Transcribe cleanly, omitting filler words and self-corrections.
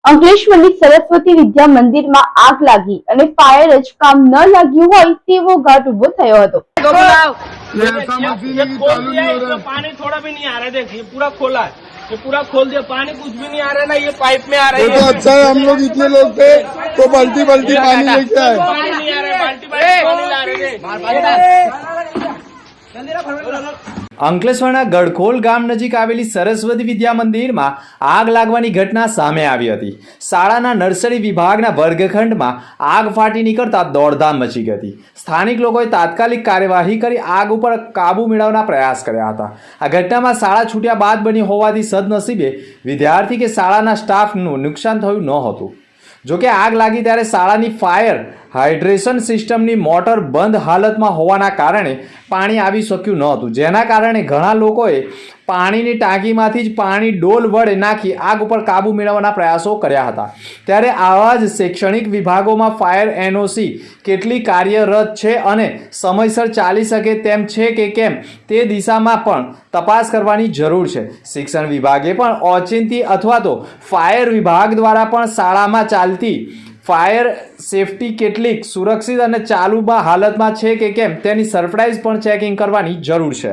અંકલેશ્વરની સરસ્વતી વિદ્યા મંદિરમાં આગ લાગી અને ફાયર જ કામ ન લાગ્યું હોય તેવો ઘાટ ઉભો થયો હતો। पानी थोड़ा भी नहीं आ रहा है, देखिए पूरा खोला है, ये पूरा खोल दिया, पानी कुछ भी नहीं आ रहा है ना, ये पाइप में आ रहा है। तो अच्छा है, हम लोग इतने लोग थे तो बाल्टी बाल्टी पानी लेके आए। पानी नहीं आ रहा है, बाल्टी बाल्टी पानी ला रहे हैं। અંકલેશ્વરના ગડખોલ ગામ નજીક આવેલી સરસ્વતી વિદ્યા મંદિરમાં આગ લાગવાની ઘટના સામે આવી હતી। શાળાના નર્સરી વિભાગના વર્ગખંડમાં આગ ફાટી નીકળતા દોડધામ મચી ગઈ હતી। સ્થાનિક લોકોએ તાત્કાલિક કાર્યવાહી કરી આગ ઉપર કાબુ મેળવવાના પ્રયાસ કર્યા હતા। આ ઘટનામાં શાળા છૂટ્યા બાદ બની હોવાથી સદનસીબે વિદ્યાર્થી કે શાળાના સ્ટાફનું નુકસાન થયું ન હતું। જોકે આગ લાગી ત્યારે શાળાની ફાયર હાઇડ્રેશન સિસ્ટમની મોટર બંધ હાલતમાં હોવાના કારણે પાણી આવી શક્યું ન હતું, જેના કારણે ઘણા લોકોએ પાણીની ટાંકીમાંથી જ પાણી ડોલ વડે નાખી આગ ઉપર કાબૂ મેળવવાના પ્રયાસો કર્યા હતા। ત્યારે આવા જ શૈક્ષણિક વિભાગોમાં ફાયર એનઓસી કેટલી કાર્યરત છે અને સમયસર ચાલી શકે તેમ છે કે કેમ તે દિશામાં પણ તપાસ કરવાની જરૂર છે। શિક્ષણ વિભાગે પણ ઓચિંતી અથવા તો ફાયર વિભાગ દ્વારા પણ શાળામાં ચાલતી ફાયર સેફટી કેટલીક સુરક્ષિત અને ચાલુ હાલતમાં છે કે કેમ તેની સરપ્રાઇઝ પણ ચેકિંગ કરવાની જરૂર છે।